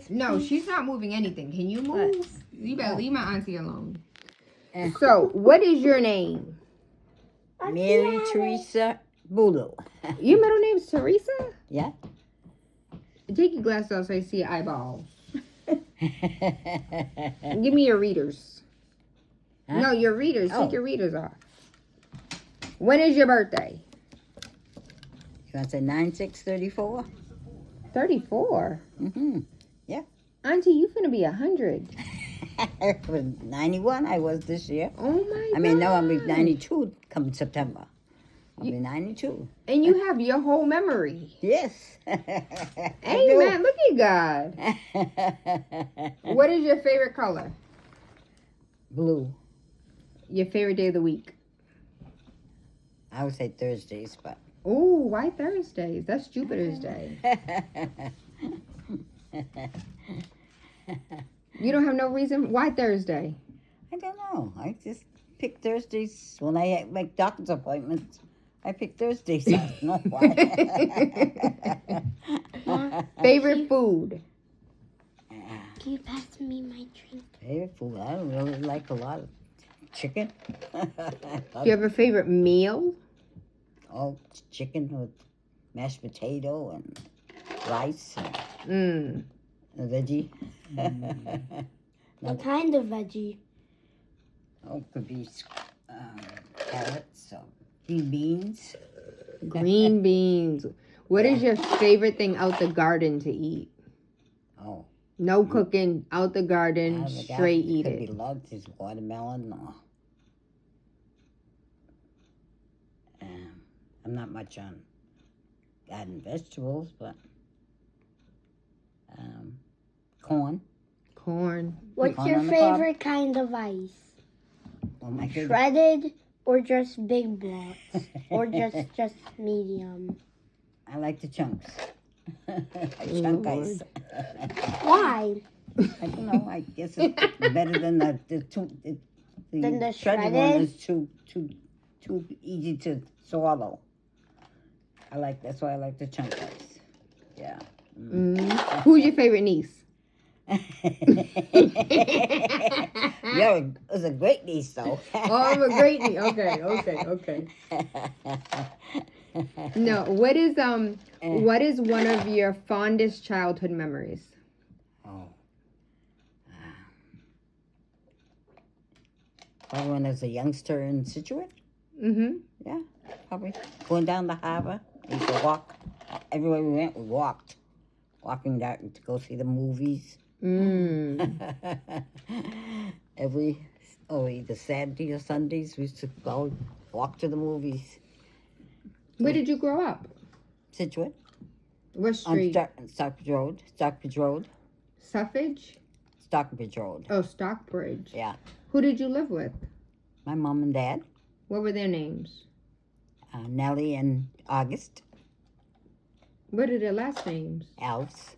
this? No, she's not moving anything. Can you move? What? You better leave my auntie alone. Eh. So, what is your name? Mary Teresa Bulu. Your middle name's Teresa? Yeah. Take your glasses off so I see your eyeballs. Give me your readers. Huh? No, your readers. Oh. Take your readers off. When is your birthday? You want to say 9634? 34. Mm-hmm. Yeah. Auntie, you finna be 100. I was 91 I was this year. Oh my god. I mean, no, I'll be 92 come September. I'll be 92. And you have your whole memory. Yes. Amen. Look at God. What is your favorite color? Blue. Your favorite day of the week? I would say Thursdays, but. Oh, why Thursdays? That's Jupiter's day. You don't have no reason? Why Thursday? I don't know. I just pick Thursdays when I make doctor's appointments. I pick Thursdays. I don't know why. Favorite food? Can you pass me my drink? Favorite food? I don't really like a lot of chicken. Do you have a favorite meal? Oh, chicken with mashed potato and rice Mm. and a veggie. What kind of veggie? Oh, could be carrots or green beans. Green beans. What is your favorite thing out the garden to eat? Oh. No cooking, out the garden, straight eat could it. be loves is watermelon or I'm not much on garden vegetables, but corn. Corn. What's Corn your on the cob. favorite kind of ice? Well, my favorite. Shredded or just big blocks? Or just medium? I like the chunks. Chunk ice. Why? I don't know. I guess it's better than the Than the shredded one shredded? is too easy to swallow. That's why I like the chunk ice. Yeah. Who's your favorite niece? Yeah, it was a great niece though. Oh, I'm a great niece. Okay. No, what is one of your fondest childhood memories? Oh. Probably when I was a youngster in Situate. Mm-hmm. Yeah, probably. Going down the harbor. We used to walk. Everywhere we went, we walked. Walking down to go see the movies. Either Saturday or Sundays, we used to go walk to the movies. Where did you grow up? Situate. What street? On Stockbridge Road. Suffrage? Stockbridge Road. Oh, Stockbridge. Yeah. Who did you live with? My mom and dad. What were their names? Nellie and August. What are their last names? Alves.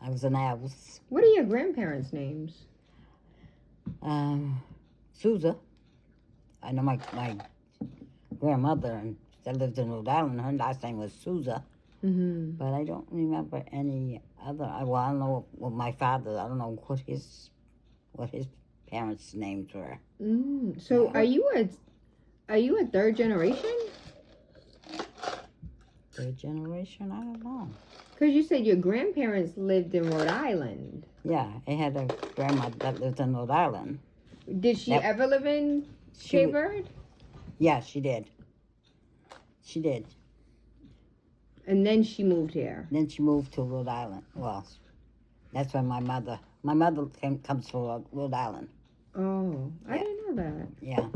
I was an Alves. What are your grandparents' names? Sousa. I know my grandmother, and that lived in Rhode Island. Her last name was Sousa. Mm-hmm. But I don't remember any other. Well, I don't know what my father. I don't know what his parents' names were. So Yeah. are you a third generation? Third generation? I don't know. Because you said your grandparents lived in Rhode Island. Yeah, I had a grandmother that lived in Rhode Island. Did she Yep. ever live in Cape Verde? Yeah, she did. She did. And then she moved here. Then she moved to Rhode Island. Well, that's where my mother comes from Rhode Island. Oh, I Yeah. didn't know that. Yeah.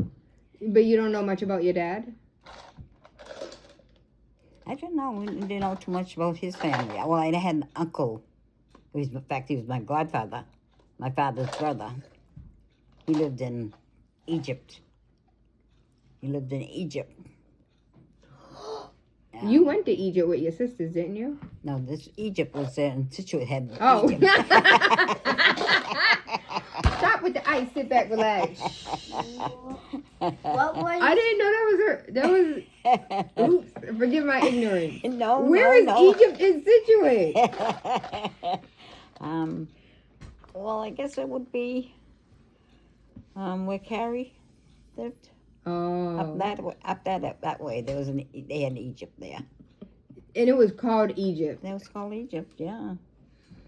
But you don't know much about your dad? I don't know. We didn't know too much about his family. Well, I had an uncle. In fact, he was my godfather, my father's brother. He lived in Egypt. You went to Egypt with your sisters, didn't you? No, this Egypt was there in Situate. Oh. Egypt. Stop with the ice. Sit back, relax. What was? I didn't know that was her. That was. Oops. Forgive my ignorance. No, Where is no. Egypt in Situate? Well, I guess it would be where Carrie lived. Oh. Up that way. They had Egypt there. And it was called Egypt. That was called Egypt, yeah.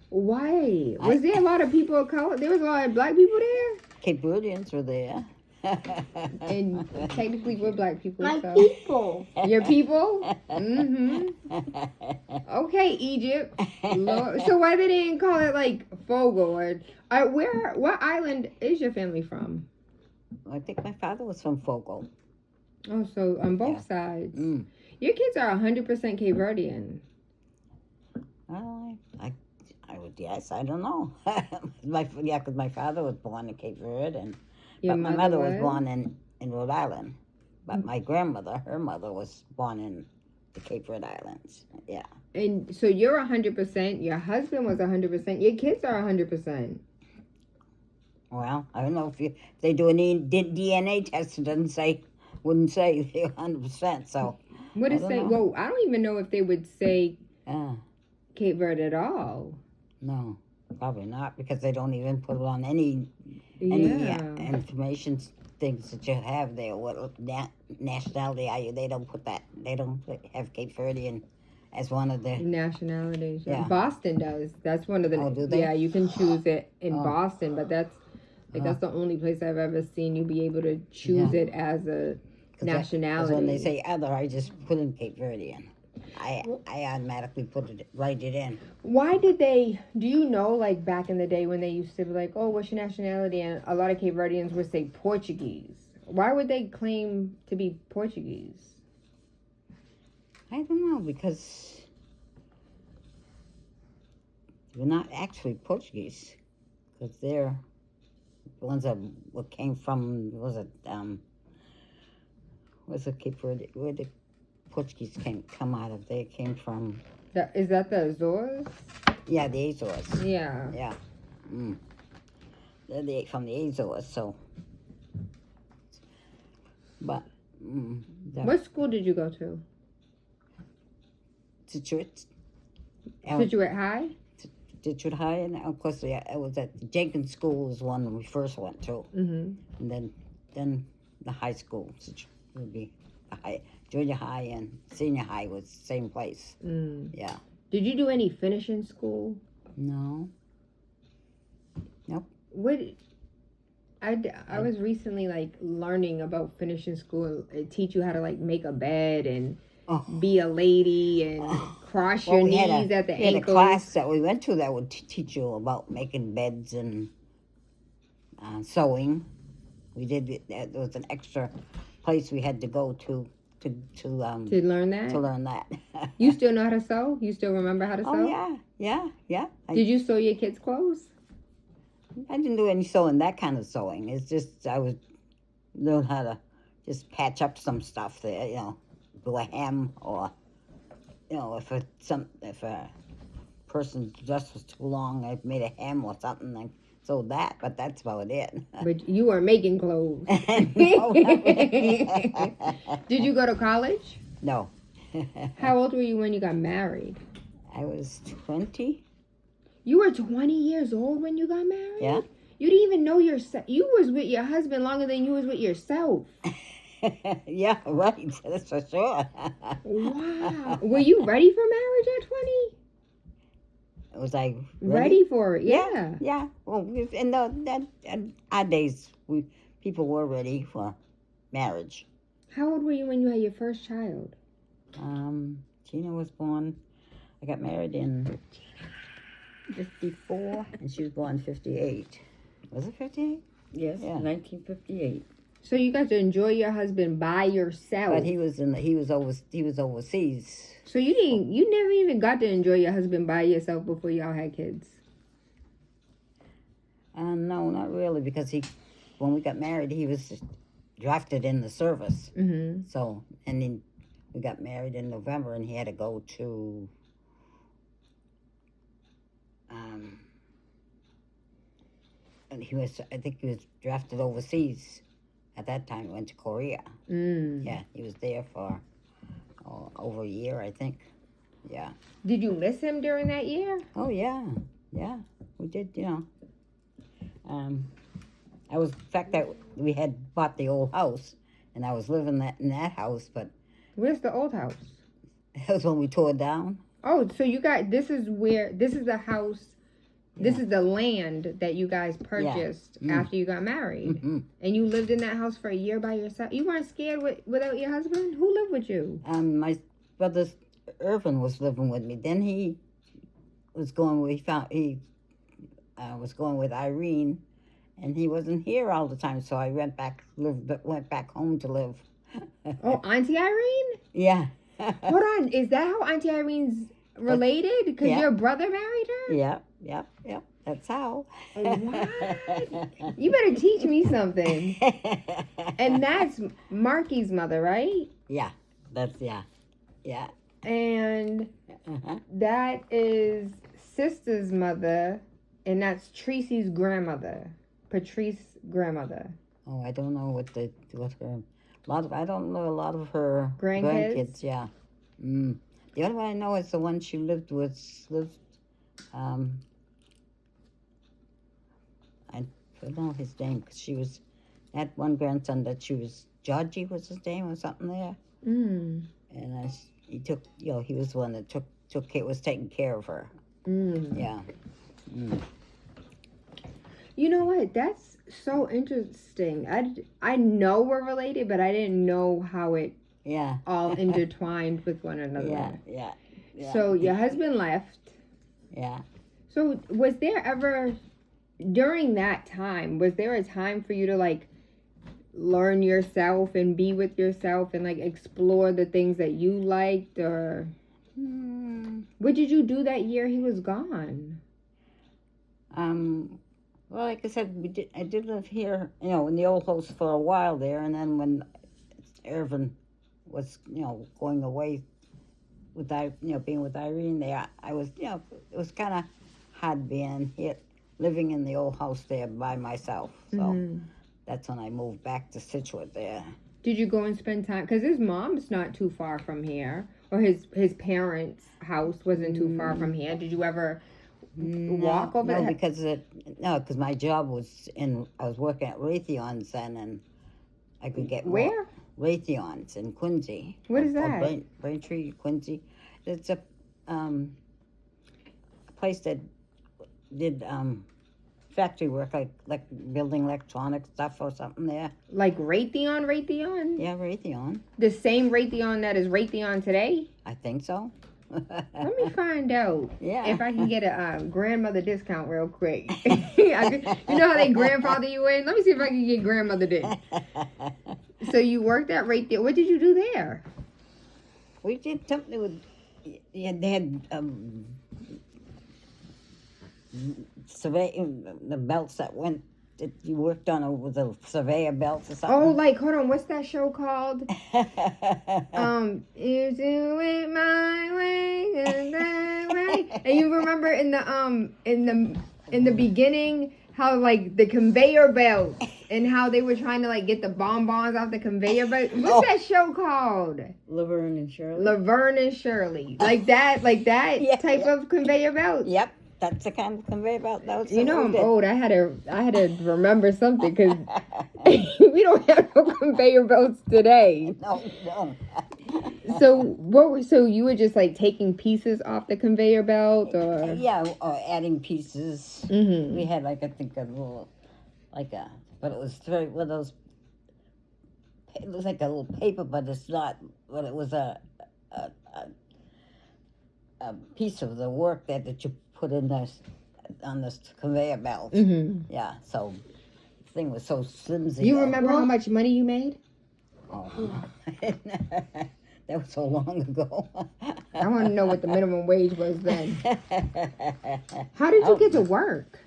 Why? Was there a lot of people of color? There was a lot of black people there? Cape Verdeans were there. And technically we're black people. My So. people. Your people? Mm-hmm. Okay, Egypt. Lord. So why they didn't call it like Fogo or what island is your family from? I think my father was from Fogo. Oh, so on both sides. Mm. Your kids are 100% Cape Verdean. Well, I would guess. I don't know. Because my father was born in Cape Verde, but my mother was born in Rhode Island. But my grandmother, her mother, was born in the Cape Verde Islands. Yeah. And so you're 100%. Your husband was 100%. Your kids are 100%. Well, I don't know if they do any DNA test. It wouldn't say they're 100%. So. What it say? Well, I don't even know if they would say Cape Verde at all. No, probably not, because they don't even put it on any information things that you have there. What nationality are you? They don't put that. They don't have Cape Verdean as one of the nationalities. Yeah. Boston does. That's one of the. Oh, do they? Yeah, you can choose it in Boston, but that's the only place I've ever seen you be able to choose it as a nationality. When they say other, I just put in Cape Verdean. I automatically write it in. Why did they? Do you know, like back in the day when they used to be like, "Oh, what's your nationality?" and a lot of Cape Verdeans would say Portuguese. Why would they claim to be Portuguese? I don't know, because they're not actually Portuguese, because they're the ones that came from. Was it Cape Verde? Where did Portuguese come out of? They came from. Is that the Azores? Yeah, the Azores. Yeah. Yeah. Mm. They're from the Azores, so. But. What school did you go to? Situate. Situate High? Situate High, and of course, it was at Jenkins School was one we first went to. Mm-hmm. And then the high school would be the high. Junior high and senior high was the same place. Mm. Yeah. Did you do any finishing school? No. Nope. I was recently like learning about finishing school. It teach you how to like make a bed and be a lady and cross your knees at the ankles. We had a class that we went to that would teach you about making beds and sewing. We did. There was an extra place we had to go to learn that. To learn that. You still know how to sew? You still remember how to sew? Oh yeah. Did you sew your kids' clothes? I didn't do any sewing, that kind of sewing. It's just I would learn how to just patch up some stuff there, do a hem, or if a person's dress was too long, I made a hem or something like. So that, but that's about it. But you were making clothes. No. Did you go to college? No. How old were you when you got married? I was 20. You were 20 years old when you got married? Yeah. You didn't even know yourself. You was with your husband longer than you was with yourself. Yeah, right. That's for sure. Wow. Were you ready for marriage at 20? Was I ready for it? Yeah. Yeah. Well, in our days, people were ready for marriage. How old were you when you had your first child? Gina was born. I got married in 54, and she was born 58. Was it 58? Yes, Yeah. 1958. So you got to enjoy your husband by yourself. But he was overseas. So you never even got to enjoy your husband by yourself before y'all had kids. No, not really, because when we got married, he was drafted in the service. Mm-hmm. So, and then we got married in November, and he had to go to. And I think he was drafted overseas, at that time went to Korea. Mm. Yeah, he was there for over a year, I think. Yeah. Did you miss him during that year? Oh yeah, yeah. We did, I was, the fact that we had bought the old house, and I was living in that house, but Where's the old house? that was when we tore it down. Oh, so you got, this is the house, this Yeah. is the land that you guys purchased after you got married. Mm-hmm. And you lived in that house for a year by yourself? You weren't scared without your husband? Who lived with you? My brother Irvin was living with me. Then he was going. Was going with Irene, and he wasn't here all the time. So I went back home to live. Oh, Auntie Irene? Yeah. Hold on, is that how Auntie Irene's related? Because Yeah. your brother married her? Yep. That's how. What? You better teach me something. And that's Marky's mother, right? Yeah. That's yeah. And Uh-huh. that is sister's mother, and that's Tracy's grandmother, Patrice's grandmother. Oh, I don't know what her. I don't know a lot of her Grandkids? Yeah. Mm. The only one I know is the one she lived with. I don't know his name, because she was had one grandson that she was, Georgie was his name or something there, Mm. and he took, he was the one that was taking care of her. Mm. Yeah. Mm. You know what? That's so interesting. I know we're related, but I didn't know how it Yeah. all intertwined with one another. Yeah. So your husband left. Yeah. So was there ever, during that time, was there a time for you to like learn yourself and be with yourself and like explore the things that you liked, or what did you do that year he was gone? Well, like I said, I did live here, in the old house for a while there, and then when Irvin was, going away with being with Irene there, I was, it was kind of hard being here, living in the old house there by myself. So that's when I moved back to Situate there. Did you go and spend time? Because his mom's not too far from here, or his parents' house wasn't too far from here. Did you ever walk over No, there? because my job was I was working at Raytheon's then, and I could get Where? Raytheon's in Quincy. What is that? Braintree, Quincy. It's a place that did factory work, like building electronic stuff or something there. Like Raytheon? Yeah, Raytheon. The same Raytheon that is Raytheon today? I think so. Let me find out if I can get a grandmother discount real quick. You know how they grandfather you in? Let me see if I can get grandmother discount. So you worked at Raytheon. What did you do there? We did something with, they had the belts that you worked on with the surveyor belts or something. Oh, like, hold on, what's that show called? You do it my way and that way. And you remember in the beginning how like the conveyor belt and how they were trying to like get the bonbons off the conveyor belt. What's that show called? Laverne and Shirley. Laverne and Shirley. Like that Yeah, type of conveyor belt. Yep, that's the kind of conveyor belt. That was I'm old. I had to remember something because we don't have no conveyor belts today. No, we don't. So you were just like taking pieces off the conveyor belt, or Yeah, or adding pieces. Mhm. We had I think a little, but it was very one of those. It looks like a little paper, but it's not. But it was a piece of the work that you put in on this conveyor belt. Mm-hmm. Yeah, so the thing was so flimsy. You though. remember how much money you made? Oh. That was so long ago. I want to know what the minimum wage was then. How did you get to work?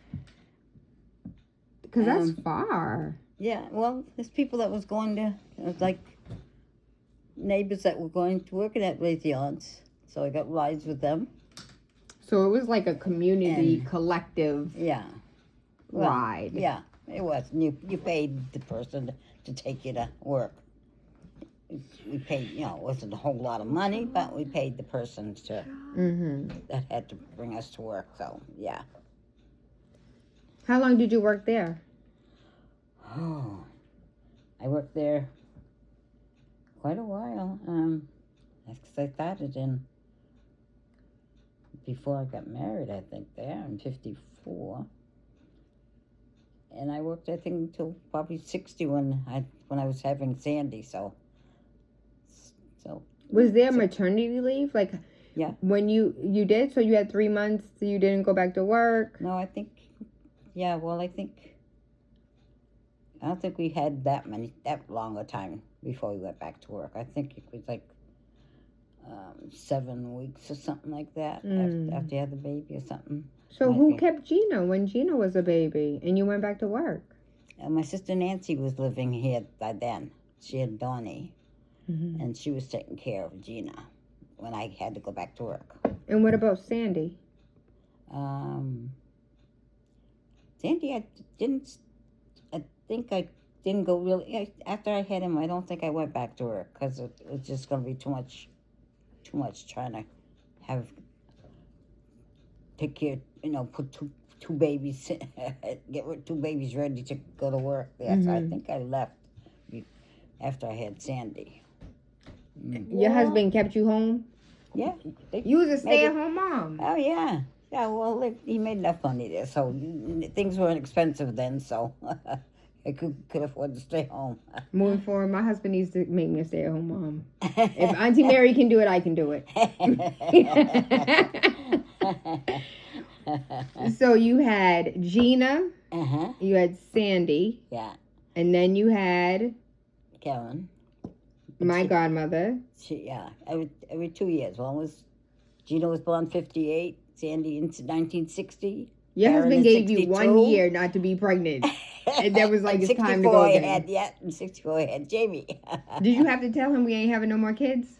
Because that's far. Yeah, well, there's people that was going to, it was like neighbors that were going to work at Raytheon's, so I got rides with them. So it was like a community collective Yeah. Well, ride. Yeah, it was. And you paid the person to take you to work. We paid, you know, it wasn't a whole lot of money, but we paid the person that had to bring us to work. So yeah. How long did you work there? Oh, I worked there quite a while. I started in before I got married. I think there in '54, and I worked I think until probably '60 when I was having Sandy. So Was there maternity leave? Like, yeah. When you did, so you had 3 months, so you didn't go back to work? No, I think, yeah, well, I don't think we had that long a time before we went back to work. I think it was like 7 weeks or something like that after you had the baby or something. So who kept Gina when Gina was a baby and you went back to work? My sister Nancy was living here by then. She had Donnie, and she was taking care of Gina when I had to go back to work. And what about Sandy? Sandy, I think I didn't go really, after I had him, I don't think I went back to work because it was just going to be too much trying to take care, you know, put two babies, get 2 babies ready to go to work there. So I think I left after I had Sandy. Your husband kept you home? Yeah. You was a stay-at-home mom. Oh, yeah. Yeah, well, he made enough money there, so things weren't expensive then, so I could afford to stay home. Moving forward, my husband needs to make me a stay-at-home mom. If Auntie Mary can do it, I can do it. So you had Gina, you had Sandy, yeah, and then you had Karen, my godmother. Every 2 years. Gina was born 58, Sandy in 1960. Your Karen husband in gave you 62. 1 year not to be pregnant. And that was like, it's time to go again. In 64 I had Jamie. Did you have to tell him we ain't having no more kids?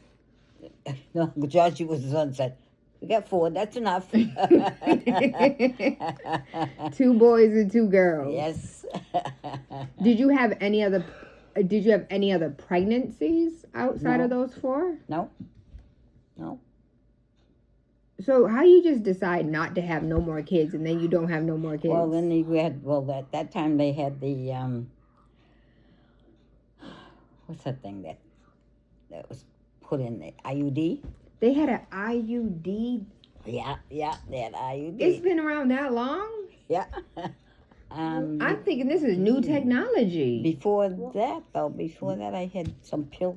No, Georgie was the son said, we got 4, that's enough. 2 boys and 2 girls. Yes. Did you have any other pregnancies outside of those 4? No. So how you just decide not to have no more kids and then you don't have no more kids? Well, then at that time they had the, what's that thing that was put in the IUD? They had an IUD? Yeah, they had IUD. It's been around that long? Yeah. I'm thinking this is new technology. Before that I had some pill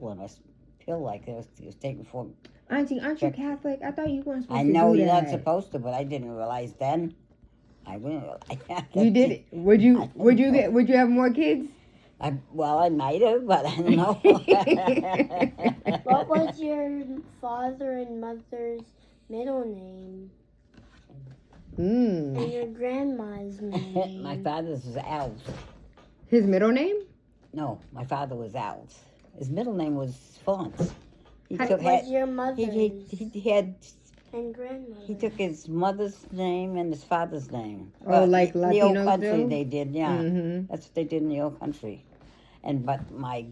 like it was taken for. Auntie, aren't you Catholic? I thought you weren't supposed I to do that. know you're not supposed to, but I didn't realize then. I didn't realize. You did it. Would you have more kids? I might have, but I don't know. What was your father and mother's middle name? And your grandma's name? My father's was Alf. His middle name? No, my father was Alf. His middle name was Fonz. What was your mother's? He had. And grandmother. He took his mother's name and his father's name. Oh, like in the old Latinos country do? they did, yeah. That's what they did in the old country. But my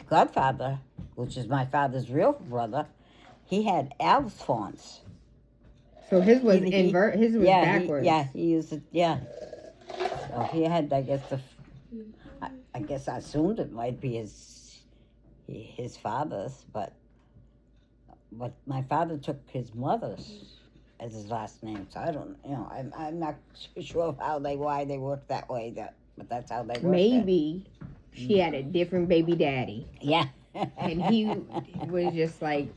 godfather, which is my father's real brother, he had Alf's fonts. So his was his was backwards. He used it, yeah. So he had, I guess I assumed it might be his father's, but my father took his mother's as his last name. So I don't, I'm not sure why they worked that way. But that's how they worked. Maybe she had a different baby daddy. Yeah. And he was just like,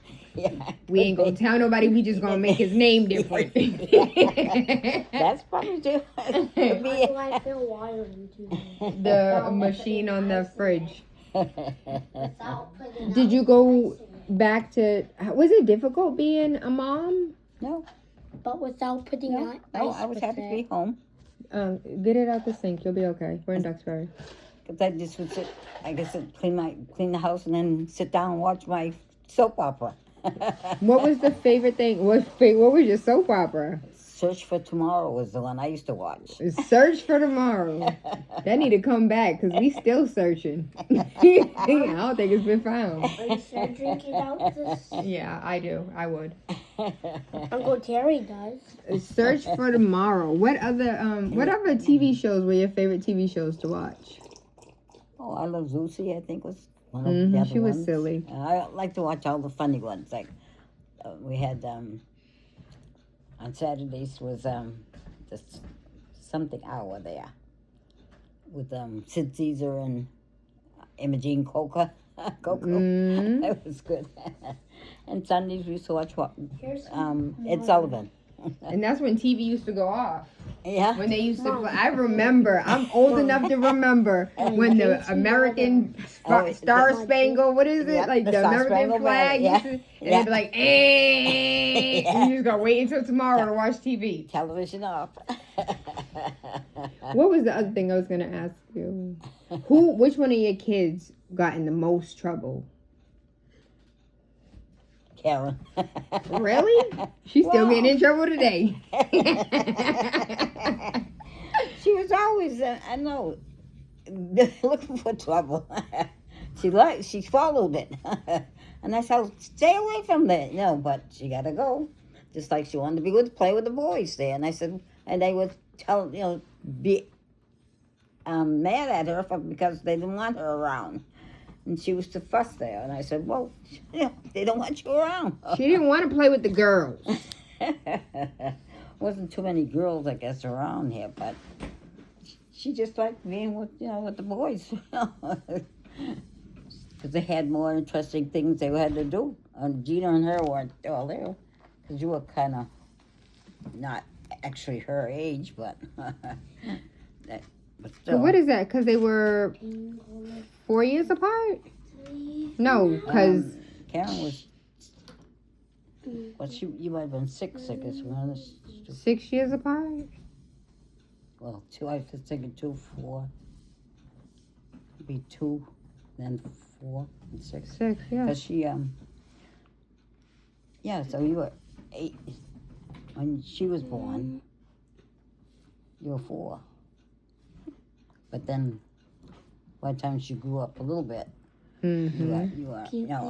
we ain't gonna tell nobody. We just gonna make his name different. That's probably true. Why do I feel water into the machine on the fridge. Did you go back to? Was it difficult being a mom? No. But without putting on ice. No, I was happy to be home. Get it out the sink. You'll be okay. We're in Duxbury. Because I just would sit, clean the house and then sit down and watch my soap opera. What was the favorite thing? What was your soap opera? Search for Tomorrow was the one I used to watch. Search for Tomorrow. That need to come back because we still searching. I don't think it's been found. Are you searching it out this? Yeah, I do. I would. Uncle Terry does. Search for Tomorrow. What other TV shows were your favorite TV shows to watch? Oh, I Love Lucy, I think was one of the other She was ones. silly. I like to watch all the funny ones. Like we had on Saturdays was this something hour there with Sid Caesar and Imogene Coca. Coco. That was good. And Sundays we used to watch what? Ed Sullivan. And that's when TV used to go off. Yeah. When they used to play. I remember. I'm old enough to remember when the American Star Spangled, what is it? Yep, like the the Star American Spangled flag. Banner, Used to, and they'd be like, eh. Yeah. And you just gotta wait until tomorrow to watch TV. Television off. What was the other thing I was gonna ask you? Which one of your kids got in the most trouble? Karen. Really? She's still Wow. getting in trouble today. She was always, I know, looking for trouble. She followed it, and I said, "Stay away from that." No, but she got to go. Just like she wanted to play with the boys there, and I said, and they would be mad at her because they didn't want her around. And she was to fuss there. And I said, well, they don't want you around. She didn't want to play with the girls. Wasn't too many girls, I guess, around here. But she just liked being with, with the boys. Because they had more interesting things they had to do. And Gina and her weren't all there. Because you were kind of not actually her age, but... But So what is that? Because they were 4 years apart? No, because Karen was. Well, you might have been 6, I guess. 6 years apart. Well, 2. I was thinking 2, 4. Be 2, then 4 and 6. 6, yeah. Because she Yeah, so you were 8 when she was born. You were 4. But then, by the time she grew up a little bit, you were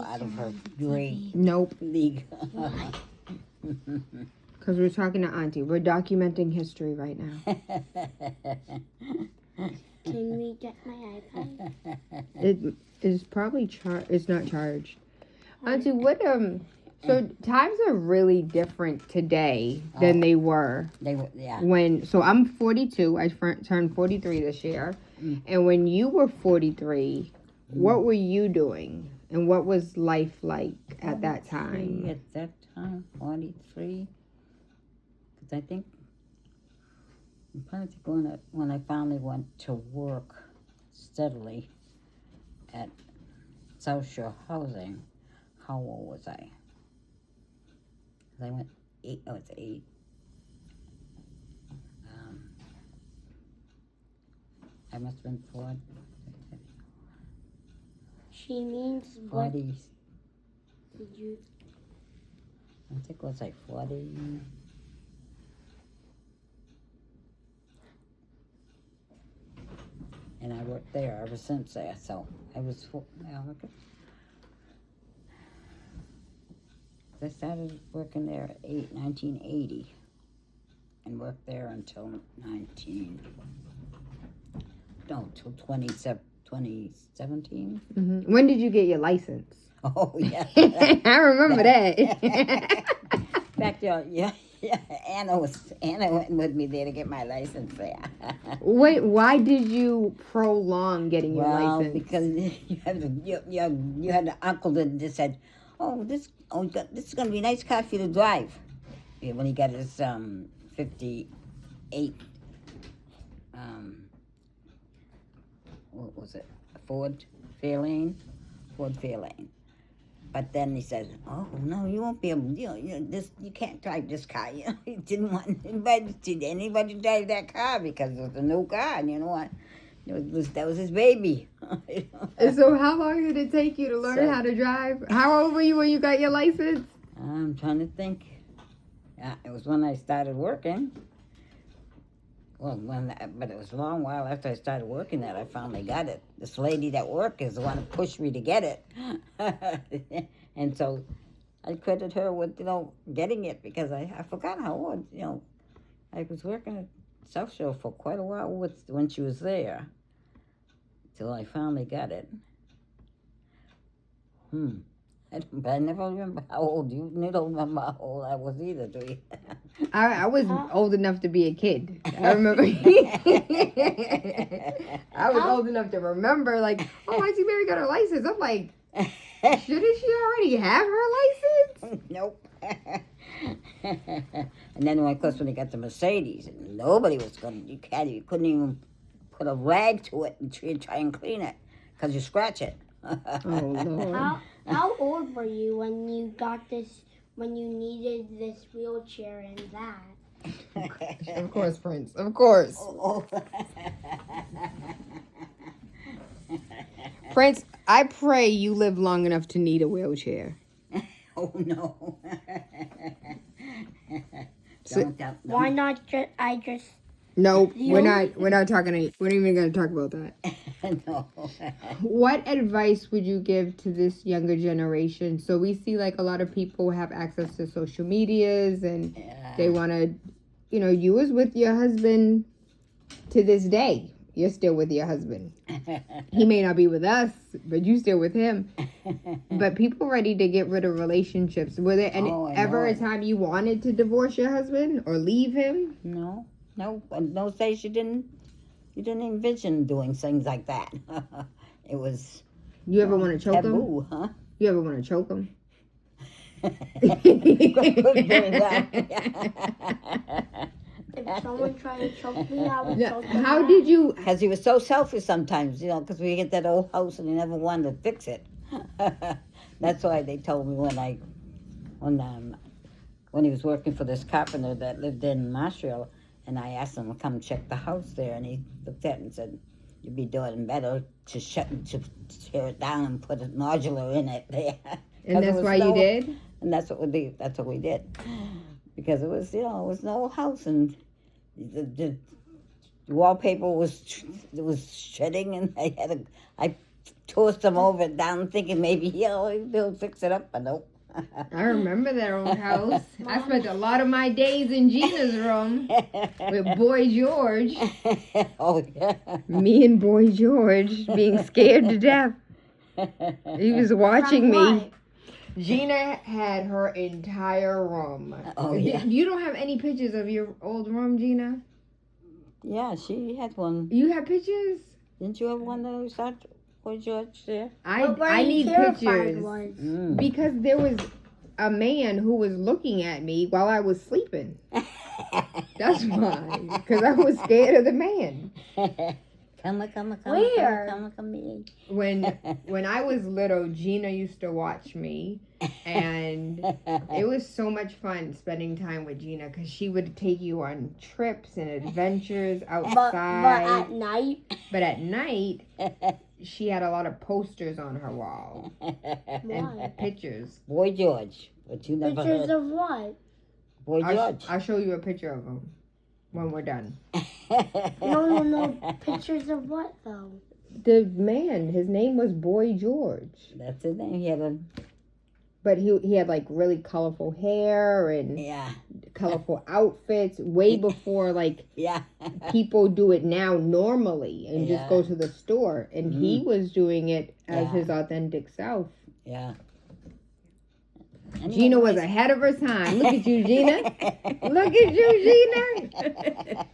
out of her grade Nope. league. Because we're talking to Auntie. We're documenting history right now. Can we get my iPad? It is probably it's not charged. Auntie, what so times are really different today than they were. They were, yeah. So I'm 42. I turned 43 this year. And when you were 43, what were you doing? And what was life like at that time? At that time, 43. Because I think, I'm trying to think when I finally went to work steadily at South Shore Housing, how old was I? I went 8, I was 8. I must have been 4. She means what 40. did you? I think it was like 40. And I worked there ever since there, so I was I started working there at 1980 and worked there until 2017. When did you get your license? Oh, yeah. I remember that. Back there, yeah. Anna went with me there to get my license there. Wait, why did you prolong getting your license? Because you had an uncle that just said, this is going to be a nice car for you to drive. Yeah, when he got his 58, what was it? Ford Fairlane. But then he said, "Oh no, you won't be able. You can't drive this car." He didn't want anybody to drive that car because it was a new car. And you know what? That was his baby. And so, how long did it take you to learn how to drive? How old were you when you got your license? I'm trying to think. Yeah, it was when I started working. Well, but it was a long while after I started working that I finally got it. This lady that worked is the one who pushed me to get it. And so I credit her with, getting it because I forgot how old, I was working at South Shore for quite a while when she was there. Till I finally got it. I never remember how old you don't remember how old I was either, do you? I was old enough to be a kid. I remember. I was old enough to remember, like, oh, Auntie Mary got her license. I'm like, shouldn't she already have her license? Nope. And then, of course, when you got the Mercedes, nobody was going to, you couldn't even put a rag to it and try and clean it because you scratch it. Oh, Lord. How old were you when you got this? When you needed this wheelchair and that? Of course, Prince. Of course. Oh. Prince, I pray you live long enough to need a wheelchair. Oh no. So- Why not just? Nope, You- we're not talking. We're not even going to talk about that. No. What advice would you give to this younger generation? So we see like a lot of people have access to social medias and they want to, you was with your husband to this day. You're still with your husband. He may not be with us, but you still with him. But people ready to get rid of relationships. Were there ever a time you wanted to divorce your husband or leave him? No. In those days you didn't envision doing things like that. It was You ever want to choke taboo, him? huh? You ever want to choke him? Very well. If someone tried to choke me, I would choke them. How back. did you? Because he was so selfish sometimes, because we get that old house and he never wanted to fix it. That's why they told me when he was working for this carpenter that lived in Marshall, and I asked him to come check the house there, and he looked at it and said, "You'd be doing better to tear it down and put a nodular in it there." And that's why you did? And that's what we did. That's what we did, because it was, it was an old house, and the wallpaper was shedding, and I tossed them over it down, thinking maybe they'll fix it up, but nope. I remember that old house. I spent a lot of my days in Gina's room with Boy George. Oh yeah. Me and Boy George being scared to death. He was watching From me. Gina had her entire room. Oh, yeah. You don't have any pictures of your old room, Gina? Yeah, she had one. You have pictures? Didn't you have one that was at Boy George there? I need terrified pictures. was. Because there was a man who was looking at me while I was sleeping. That's why. Because I was scared of the man. Come. Where? Me. When I was little, Gina used to watch me, and it was so much fun spending time with Gina because she would take you on trips and adventures But outside. at night, But at night, she had a lot of posters on her wall why? and pictures. Boy George, but you never Pictures heard of what? Boy George. I'll show you a picture of him when we're done. No. Pictures of what though? The man, his name was Boy George. That's his name. He had But he had like really colorful hair and yeah. colorful outfits way before like Yeah. people do it now normally and just Yeah. go to the store. And he was doing it as Yeah. his authentic self. Yeah. Gina was ahead of her time. Look at you, Gina. Look at you, Gina.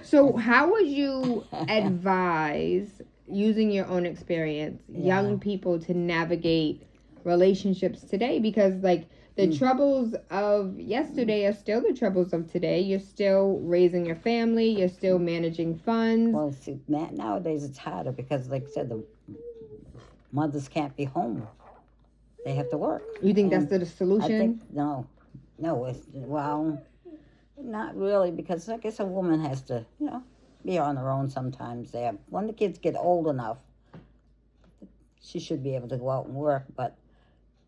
So how would you advise, using your own experience, young people to navigate relationships today? Because like the troubles of yesterday are still the troubles of today. You're still raising your family. You're still managing funds. Well, see, nowadays it's harder because, like I said, the mothers can't be home. They have to work. You think And that's the solution? I think no. Well, not really, because I guess a woman has to, be on her own sometimes. When the kids get old enough, she should be able to go out and work. But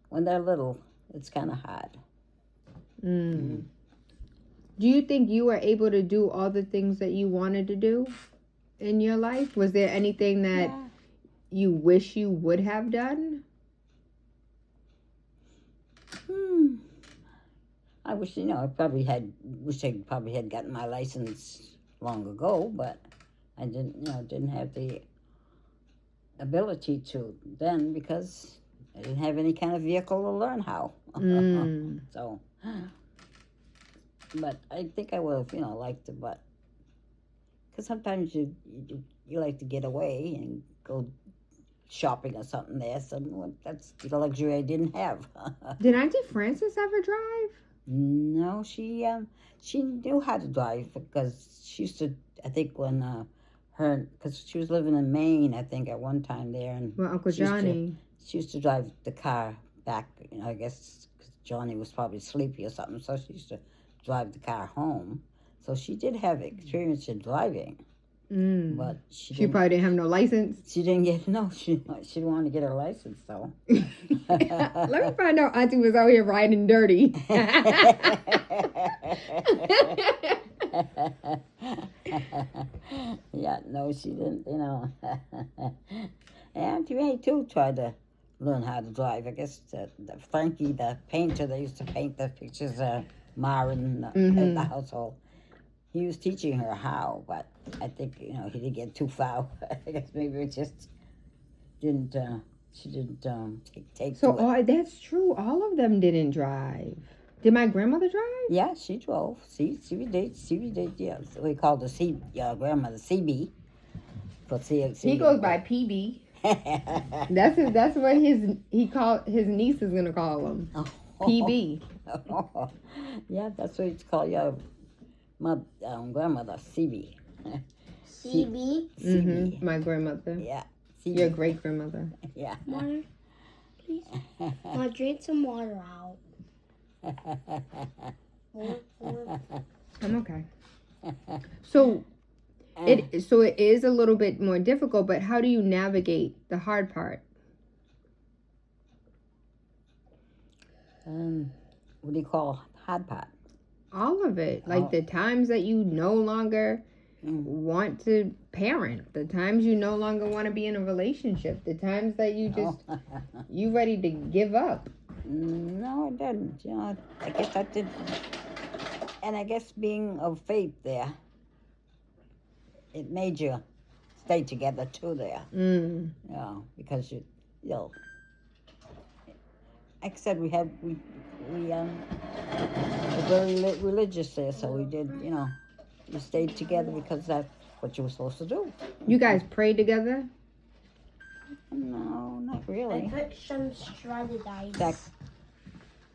when they're little, it's kind of hard. Mm. Do you think you were able to do all the things that you wanted to do in your life? Was there anything that Yeah. you wish you would have done? I wish, wish I probably had gotten my license long ago, but I didn't have the ability to then because I didn't have any kind of vehicle to learn how. Mm. So, but I think I would have, liked to, but because sometimes you like to get away and go shopping or something there. So that's the luxury I didn't have. Did Auntie Frances ever drive? No, she knew how to drive because she used to. I think when because she was living in Maine, I think at one time there, and Well, Uncle she used to- Johnny. she used to drive the car back. I guess 'cause Johnny was probably sleepy or something, so she used to drive the car home. So she did have experience in driving, Mm. but She probably didn't have no license. she didn't get she didn't want to get her license though. Let me find out Auntie was out here riding dirty. Yeah, no, she didn't, And Mary too tried to learn how to drive. I guess the Frankie, the painter, they used to paint the pictures of Ma in the household. He was teaching her how, but I think, he didn't get too far. I guess maybe it just didn't, she didn't take So to it. that's true. All of them didn't drive. Did my grandmother drive? Yeah, she drove. See, we did, yeah. So we called the grandmother CB. He goes by PB. That's what his niece is gonna call him. PB. Yeah, that's what it's called your grandmother CB. CB. CB. My grandmother. Yeah. Your great grandmother. Yeah. Water, please. I drink some water out. I'm okay. So it is a little bit more difficult, but how do you navigate the hard part? What do you call hard part? All of it. Like the times that you no longer want to parent, the times you no longer want to be in a relationship, the times that you just you ready to give up. No, it didn't. I guess I did. And I guess being of faith there, it made you stay together too there. Because like I said, we were very religious there, so we did, we stayed together because that's what you were supposed to do. You guys prayed together? No, not I really. put some shredded ice.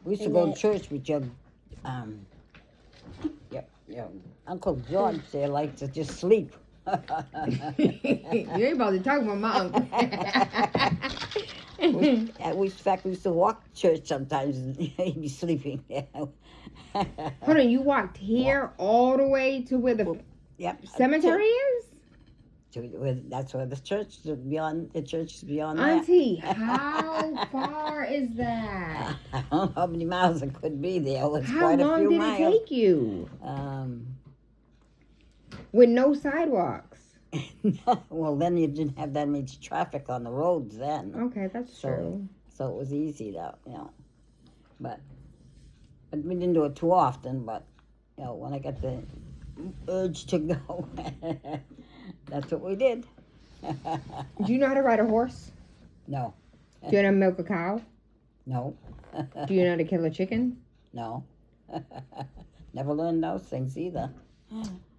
We used to go to church with your Uncle George there liked to just sleep. You ain't about to talk about my uncle. In fact, we used to walk to church sometimes and he'd be sleeping there. Hold on, you walked here all the way to where the cemetery is? That's where the church is beyond. The church is beyond Auntie, how far is that? I don't know how many miles it could be there. It was How quite a long few did miles. it take you? With no sidewalks. Well, then you didn't have that much traffic on the roads then. Okay, that's true. So it was easy though, But we didn't do it too often. But when I got the urge to go, that's what we did. Do you know how to ride a horse? No. Do you know how to milk a cow? No. Do you know how to kill a chicken? No. Never learned those things either.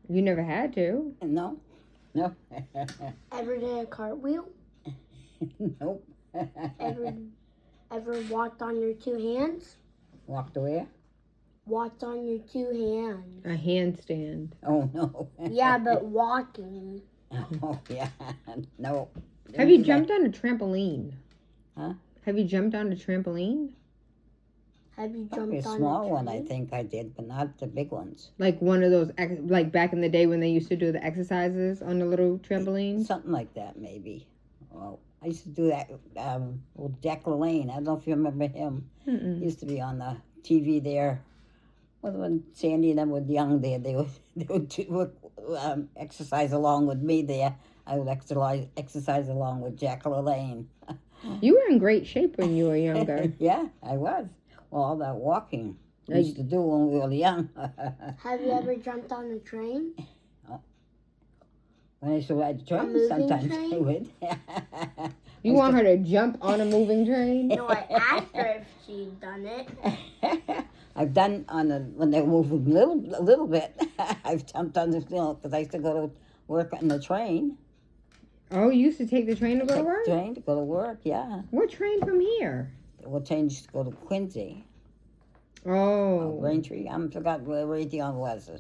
You never had to. No. Ever did a cartwheel? Nope. Ever walked on your two hands? Walked where? Walked on your two hands. A handstand. Oh, no. Yeah, but walking. Oh, yeah. No. Have you jumped on a trampoline? Huh? Have you jumped on a trampoline? Have you Probably jumped a on small a one, I tree? think I did, but not the big ones. Like one of those, like back in the day when they used to do the exercises on the little trampolines? Something like that, maybe. Well, I used to do that with Jack LaLanne. I don't know if you remember him. Mm-mm. He used to be on the TV there Well, when Sandy and them were young there, would exercise along with me there. I would exercise along with Jack LaLanne. You were in great shape when you were younger. Yeah, I was. Well, all that walking we Like- used to do when we were young. Have you ever jumped on a train? When I used to ride the train, moving sometimes I train? would. You want her to jump on a moving train? No, I asked her if she'd done it. I've done when they were moving a little bit. I've jumped on the, because I used to go to work on the train. Oh, you used to take the train to go to Take work? the train to go to work, yeah. What train from here? We'll change to go to Quincy. Oh. Braintree. I forgot where Raytheon was.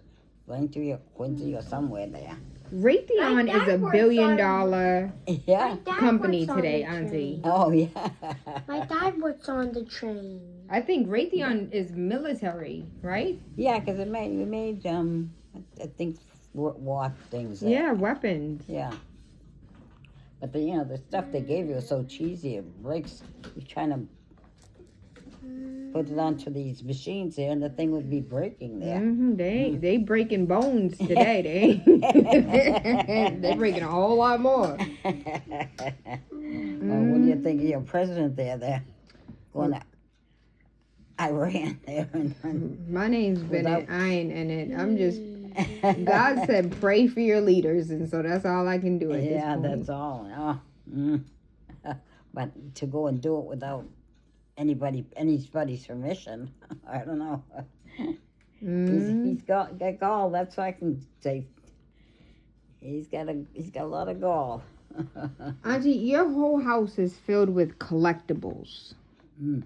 Braintree or Quincy or somewhere there. Raytheon My is dad a $1 works billion Yeah. Dad company works on today, the Auntie. train. Oh, yeah. My dad works on the train. I think Raytheon is military, right? Yeah, because we made I think war things there. Yeah, weapons. Yeah. But the stuff they gave you was so cheesy. It breaks. You're trying to put it onto these machines there, and the thing would be breaking there. Mm-hmm. They breaking bones today. They breaking a whole lot more. Well, what do you think of your president there? Going to Iran there. My name's Bennett. Without- I ain't in it. I'm just. God said, pray for your leaders, and so that's all I can do at Yeah, this point. that's all. Oh. But to go and do it without anybody's permission, I don't know. Mm. He's got gall. That's what I can say. He's got a lot of gall. Auntie, your whole house is filled with collectibles. Mm.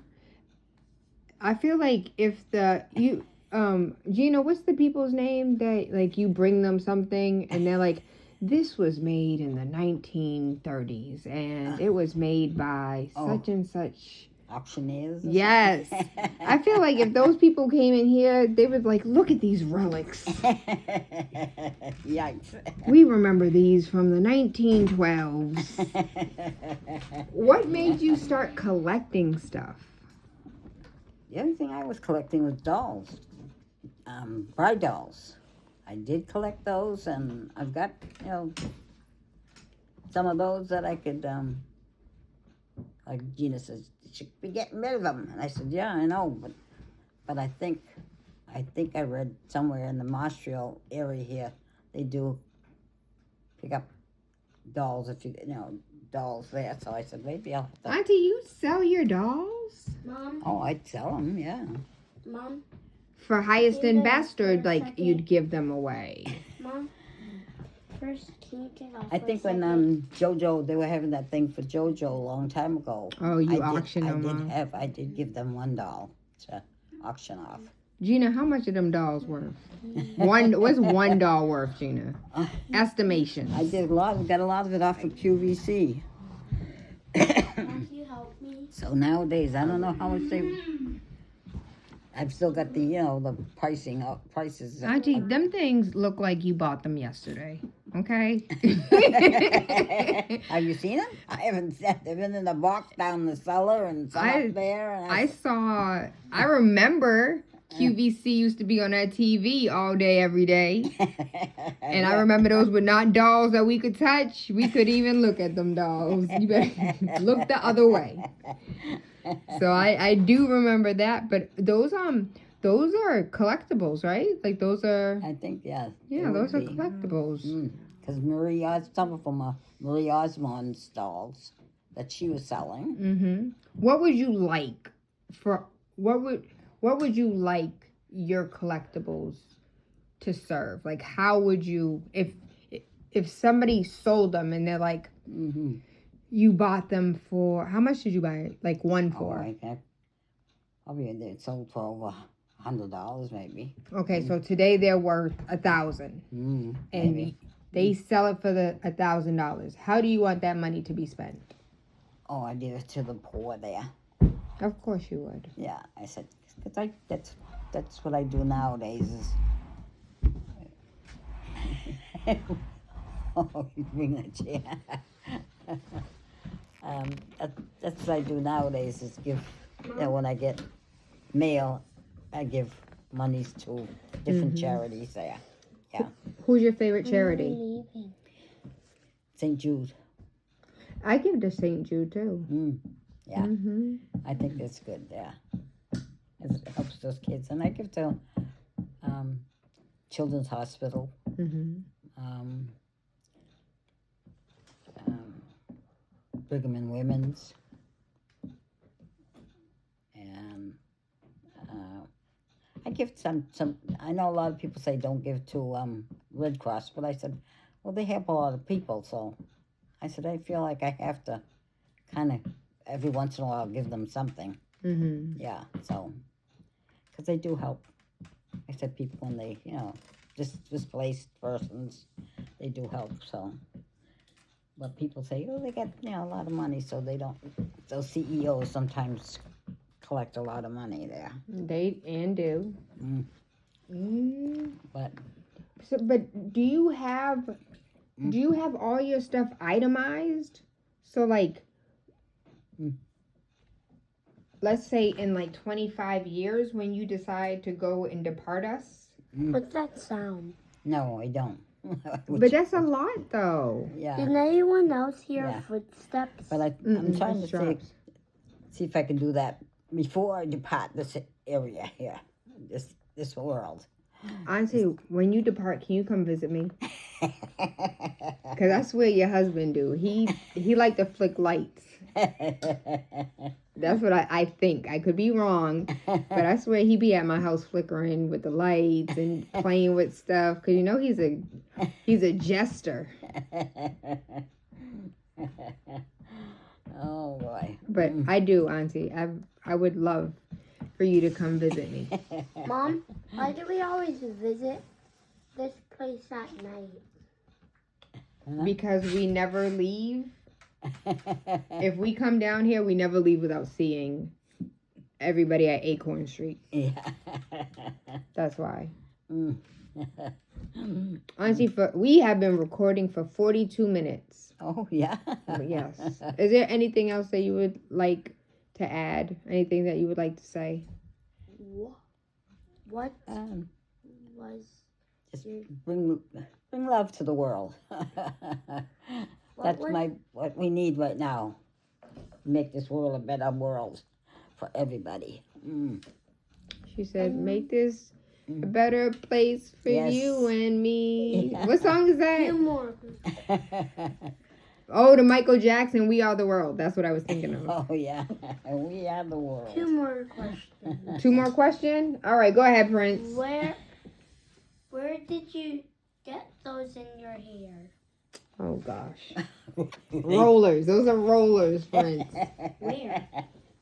I feel like if Gina, what's the people's name that like you bring them something and they're like, this was made in the 1930s and it was made by such and such. Auctioneers. or Yes. something? I feel like if those people came in here, they would like, look at these relics. Yikes. We remember these from the 1912s. What made you start collecting stuff? The only thing I was collecting was dolls, bride dolls. I did collect those, and I've got some of those that I could. Like Gina says, you should be getting rid of them, and I said, yeah, I know, but I think I read somewhere in the Montreal area here they do pick up dolls if dolls there. So I said maybe I'll. Auntie, you sell your dolls? Mom, Oh, I'd sell them, yeah. Mom, For highest Can you and give us best, or a like second? you'd give them away? Mom. First, can you get off I for a think when second? JoJo, they were having that thing for JoJo a long time ago. Oh, you auction I them did off. I did give them one doll to auction off. Gina, how much are them dolls worth? What's one doll worth, Gina? Estimation. I did got a lot of it off of QVC. Can you help me? So nowadays, I don't know how much they. I've still got the the prices. Auntie, them things look like you bought them yesterday. Okay. Have you seen them? I haven't seen. They've been in the box down the cellar and some up there. And I remember QVC used to be on that TV all day, every day. And I remember those were not dolls that we could touch. We could even look at them dolls. You better look the other way. So I do remember that, but those are collectibles, right? Like those are I think yeah, they those are would be. collectibles. Because some of them are Marie Osmond's dolls that she was selling. Mm-hmm. What would you like what would you like your collectibles to serve? Like, how would you if somebody sold them and they're like, Mm-hmm. you bought them for how much did you buy it? Like one for? Probably they sold for over $100 maybe. Okay, so today they're worth $1,000, and Maybe. they sell it for the $1,000. How do you want that money to be spent? Oh, I did it to the poor there. Of course you would. Yeah, I said, cause that's what I do nowadays is. Oh, you bring that chair. That's what I do nowadays is give. When I get mail, I give monies to different Mhm. charities there. Who's your favorite charity? Leaving. St. Jude. I give to St. Jude too. Yeah. Mm-hmm. I think that's good. Yeah, it helps those kids, and I give to Children's Hospital, Mm-hmm. um, Brigham and Women's, and I give some. I know a lot of people say don't give to Red Cross, but I said, well, they help a lot of people, so I said I feel like I have to kind of every once in a while give them something. Mm-hmm. Yeah, so because they do help. I said people when they, displaced persons, they do help. So, but people say, oh, they got a lot of money, so they don't. Those CEOs sometimes collect a lot of money there. They do. Mm. But So, but do you have all your stuff itemized? So like, let's say in like 25 years when you decide to go and depart us. What's that sound? no, I don't. But that's a lot though. Yeah. Did anyone else hear Yeah. footsteps? But I'm trying to It's drops. see if I can do that before I depart this area here, this world. Auntie, when you depart, can you come visit me? Cause I swear your husband do. He like to flick lights. That's what I think. I could be wrong, but I swear he be at my house flickering with the lights and playing with stuff. Cause he's a jester. Oh boy. But I do, Auntie. I would love for you to come visit me. Mom, why do we always visit this place at night? Because we never leave. If we come down here, we never leave without seeing everybody at Acorn Street. Yeah. That's why. Mm. Auntie, we have been recording for 42 minutes. Oh yeah. Yes. Is there anything else that you would like to add? Anything that you would like to say? What Um, was just your, bring love to the world. That's was- what we need right now. Make this world a better world for everybody. She said, make this a better place for Yes. you and me. Yeah. What song is that? few more? Oh, the Michael Jackson, We Are the World. That's what I was thinking of. Oh yeah, we are the world. 2 more questions. 2 more questions? All right, go ahead, Prince. Where did you get those in your hair? Oh, gosh. Rollers. Those are rollers, Prince. Where?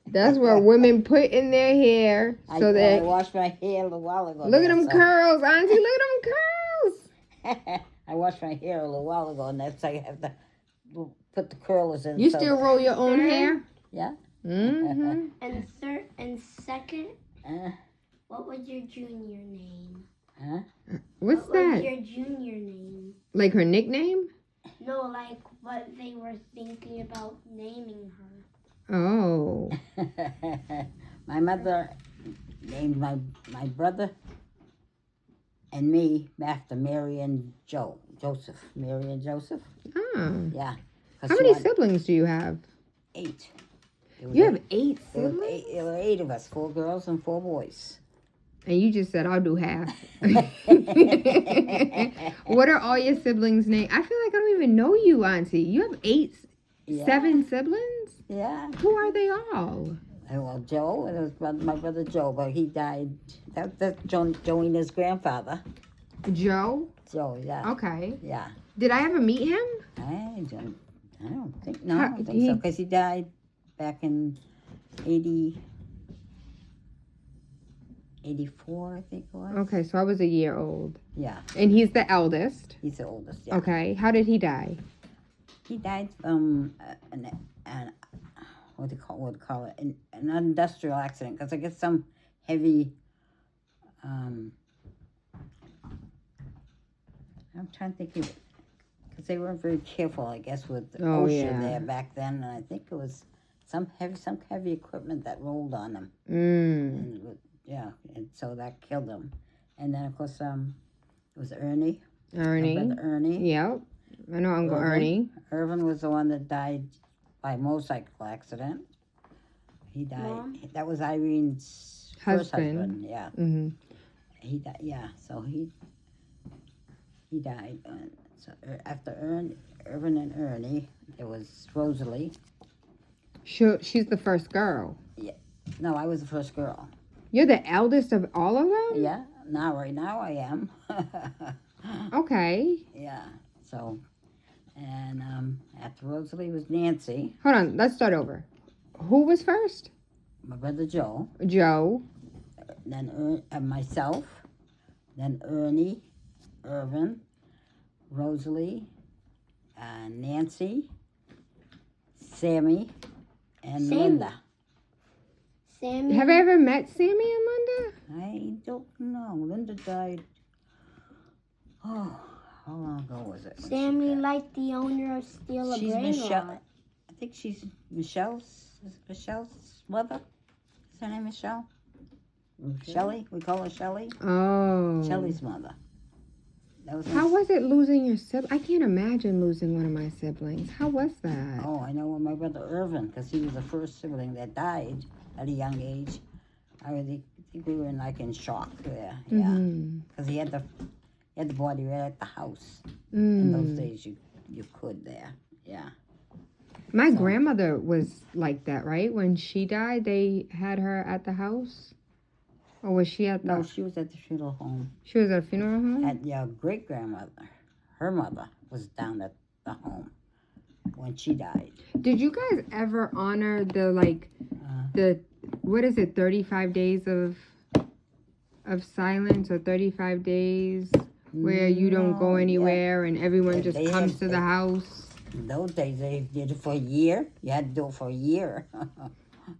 That's where women put in their hair so I that... washed my hair a little while ago. Look at there, them so- curls, Auntie. Look at them curls. I washed my hair a little while ago, and that's I have to put the curlers in. You so still roll your own hair? Yeah. Mm-hmm. And second, Uh, what was your junior name? huh? What's What was that? your junior name? Like her nickname? No, like what they were thinking about naming her. Oh. My mother named my brother and me after Mary and Joseph. Mary and Joseph. Ah. Yeah. 'Cause How she many wanted siblings do you have? 8. It was You eight. have 8 There were siblings? eight, there were 8 of us, 4 girls and 4 boys. And you just said, I'll do half. What are all your siblings' names? I feel like I don't even know you, Auntie. You have 7 siblings? Yeah. Who are they all? Well, Joe, and it was my brother Joe, but he died. That's Joanna's grandfather. Joe? Joe, yeah. Okay. Yeah. Did I ever meet him? I don't think, no, I don't think He- so, because he died back in 84, I think it was. Okay, so I was a year old. Yeah, And he's the eldest. he's the oldest, yeah. Okay. How did he die? He died from an what do you call it, an industrial accident, because I guess some heavy, I'm trying to think, because they weren't very careful, I guess, with the Oh, OSHA yeah. there back then, and I think it was some heavy equipment that rolled on him. Mm. And yeah, and died, so that killed him. And then of course it was Ernie. My Ernie. brother Ernie. Yep. I know Uncle Ernie. Irvin was the one that died by motorcycle accident. He died. Mom? That was Irene's first husband. Yeah. Mm-hmm. He died. Yeah. So he died. So after Irvin and Ernie, there was Rosalie. She's the first girl. No, I was the first girl. You're the eldest of all of them? Yeah. Right now I am. Okay. Yeah. So, and after Rosalie was Nancy. Hold on, let's start over. Who was first? My brother Joe. Joe. Then myself. Then Ernie, Irvin, Rosalie, Nancy, Sammy, and Sammy. Linda. Sammy. Have I ever met Sammy and Linda? I don't know. Linda died. Oh, how long ago was it? Sammy, like the owner of Steal a She's Brain Michelle. Lot. I think she's Michelle's mother. Is her name Michelle? Shelley? We call her Shelley? Oh. Shelley's mother. That was How was it losing your sibling? I can't imagine losing one of my siblings. How was that? Oh, I know my brother Irvin, because he was the first sibling that died at a young age. I really think we were in shock there. Yeah, Mhm. because he had the body right at the house. In those Mm. days, you could there. Yeah. My So- grandmother was like that, right? When she died, they had her at the house? Or was she at the... No, she was at the funeral home. She was at a funeral home? At your great grandmother, her mother was down at the home when she died. Did you guys ever honor the, what is it, 35 days of silence or 35 days where you don't go No, anywhere and everyone just They comes had- to the house? In those days, they did it for a year. You had to do it for a year.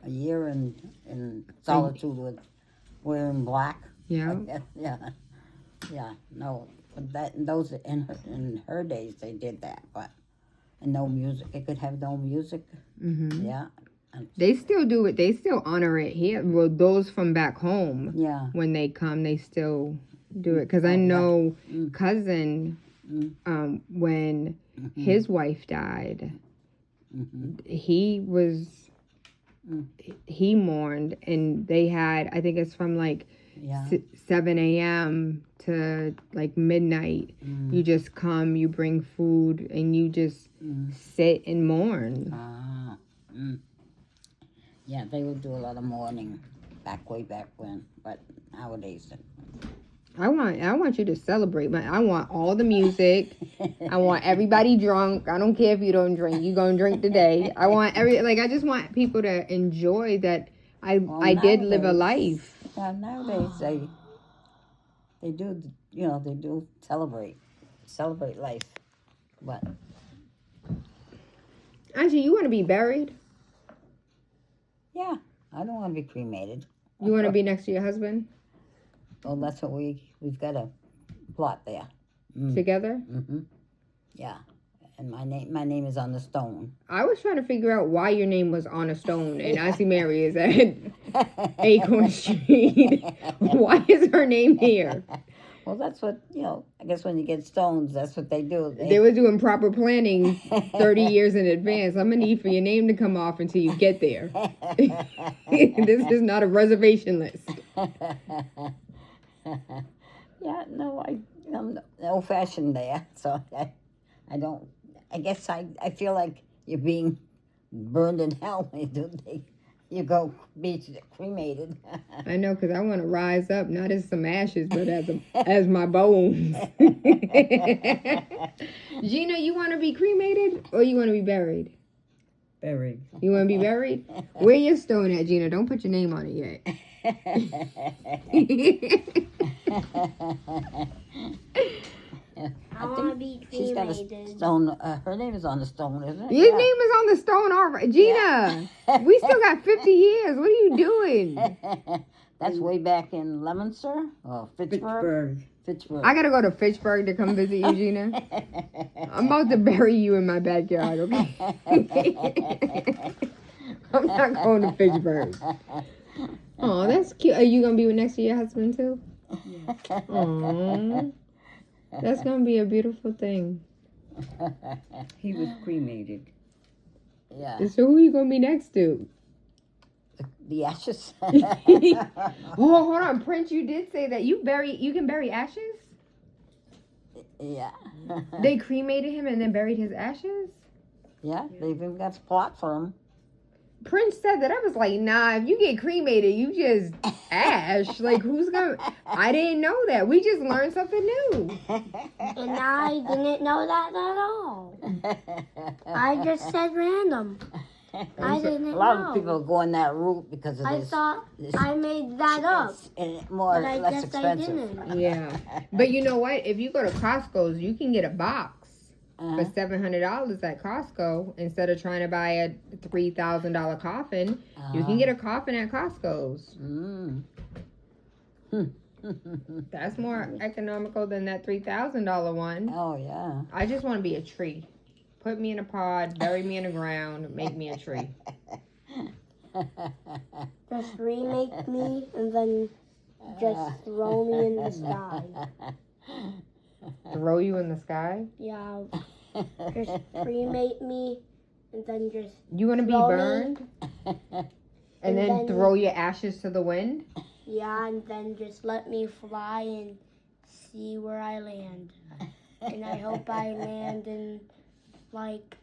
A year in solitude with wearing black. Yeah. Yeah. No, but in her days they did that, but and no music. It could have no music. Hmm. Yeah. They still do it. They still honor it here. Well, those from back home, Yeah. when they come, they still do it. Because I Oh, yeah. know Mm. cousin, Mm. when his wife died, he was, he mourned, and they had, I think it's from Yeah. 7 a.m. to midnight. You just come, you bring food, and you just sit and mourn. Ah. Mm. Yeah, they would do a lot of mourning way back when, but nowadays. I want you to celebrate. I want all the music. I want everybody drunk. I don't care if you don't drink. You gonna drink today. I want I just want people to enjoy that I did live a nowadays- life. Yeah, nowadays they do, they do celebrate life, but Actually, you want to be buried? yeah, I don't want to be cremated. You want to be next to your husband Well, that's what we've got a plot there. together? Mm-hmm. Yeah, and my name is on the stone. I was trying to figure out why your name was on a stone and Aunty Mary is at Acorn Street. Why is her name here? Well, that's what I guess when you get stones, that's what they do. They were doing proper planning 30 years in advance. I'm gonna need for your name to come off until you get there. This is not a reservation list. Yeah, no, I'm old fashioned there, so I don't. I guess I feel like you're being burned in hell when you go be cremated. I know, because I want to rise up, not as some ashes, but as my bones. Gina, you want to be cremated or you want to be buried? Buried. You want to be buried? Where your stone at, Gina? Don't put your name on it yet. I want to be She's got a cremated. stone. Her name is on the stone, isn't it? Your name is on the stone already. Gina, we still got 50 years. What are you doing? That's way back in Leominster or Fitchburg. I got to go to Fitchburg to come visit you, Gina. I'm about to bury you in my backyard, okay? I'm not going to Fitchburg. Oh, that's cute. Are you gonna be next to your husband too? Oh, that's gonna be a beautiful thing. He was cremated. Yeah. So who are you gonna be next to? The ashes. Oh, hold on, Prince. You did say that you can bury ashes. Yeah. They cremated him and then buried his ashes. Yeah, they even got a plot for him. Prince said that. I was like, nah, if you get cremated, you just ash. Like, who's gonna... I didn't know that. We just learned something new. And I didn't know that at all. I just said random. I didn't A lot know. of people go on that route because of I this. thought I made that up. It's more or But I less guess expensive. I didn't. Yeah. But you know what? If you go to Costco's, you can get a box for $700 at Costco instead of trying to buy a $3,000 coffin. You can get a coffin at Costco's. That's more economical than that $3,000 one. Oh, yeah. I just want to be a tree. Put me in a pod, bury me in the ground, make me a tree. Just remake me and then just throw me in the sky. Throw you in the sky? Yeah. Just cremate me and then just You want to be throw me. burned? And And then then- throw your ashes to the wind? Yeah, and then just let me fly and see where I land. And I hope I land in, like,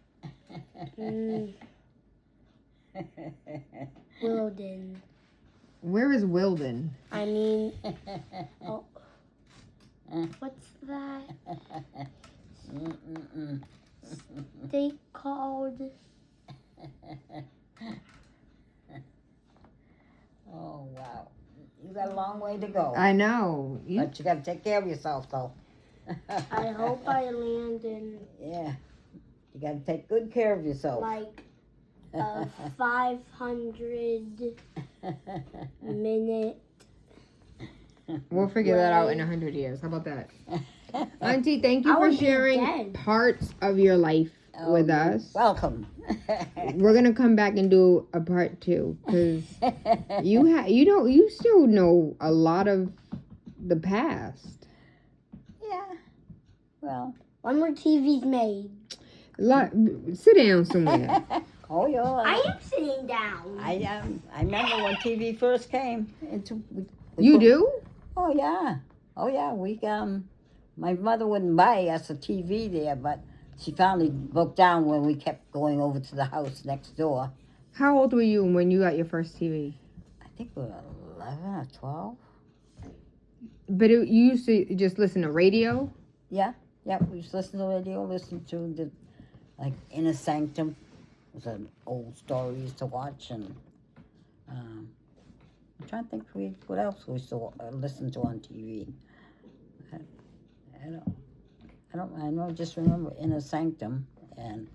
Wilden. Where is Wilden? I mean, oh, what's that state called? Oh, wow. You got a long way to go. I know. But you got to take care of yourself, though. I hope I land in, Yeah. You got to take good care of yourself. like, a 500 minute. We'll figure that out in 100 years. How about that? Auntie, thank you I for would be sharing dead. parts of your life with you're us. Welcome. We're gonna come back and do a part 2 because you still know a lot of the past. Yeah. Well. When were TVs made? Sit down somewhere. Oh, yeah. I am sitting down. I remember when TV first came into. You do? Oh yeah. Oh yeah. My mother wouldn't buy us a TV there, but she finally broke down when we kept going over to the house next door. How old were you when you got your first TV? I think we were 11 or 12. But you used to just listen to radio? Yeah. We used to listen to radio, listen to the Inner Sanctum. It was an old story we used to watch, and I'm trying to think what else we used to listen to on TV. I know. Just remember Inner Sanctum, and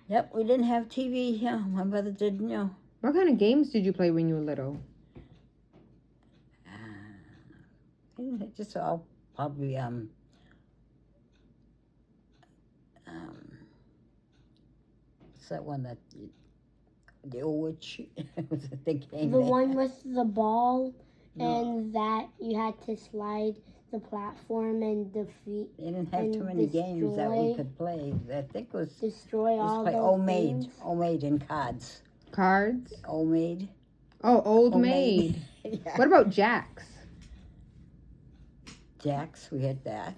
yep, we didn't have TV. Yeah, my mother didn't. What kind of games did you play when you were little? Just all probably what's that one that the old witch was a big game. The one with the ball and that you had to slide the platform and defeat. They didn't have and too many games that we destroy- could play. I think it was Destroy all play those Old Maid, things. Old Maid in cards. Cards? Old Maid. Oh, Old Maid. Yeah. What about Jacks? Jacks, we had that.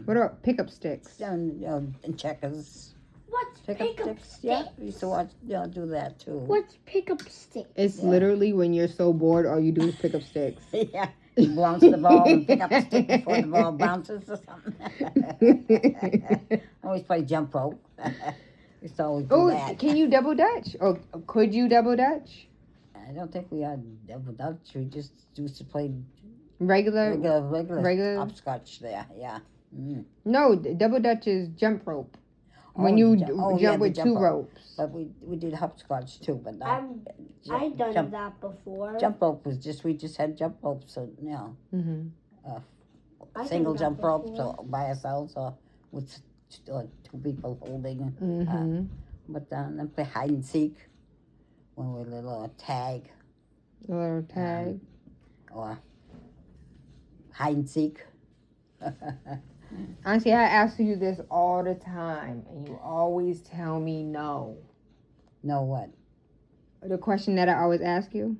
What about pickup sticks? And checkers. What's Pickup pick up sticks. sticks? Yeah, we used to watch. Do that too. What's pick up sticks? It's Yeah. literally when you're so bored, all you do is pick up sticks. Yeah, you bounce the ball and pick up a stick before the ball bounces or something. Always play jump rope. Used to always do Oh, that. can you double dutch? Or could you double dutch? I don't think we had double dutch. We just used to play Regular? regular hopscotch there. Yeah. Mm. No, double dutch is jump rope. When Oh, you yeah, jump with the two rope. ropes. But we did hopscotch too, but not. I've done jump, that before. Jump rope was we just had jump ropes, so Mm-hmm. I've single done that jump ropes before. so by ourselves or with two people holding. Mm-hmm. But then play hide and seek when we were little, or tag, A little tag. or hide and seek. Auntie, I ask you this all the time, and you always tell me no. Know what? The question that I always ask you,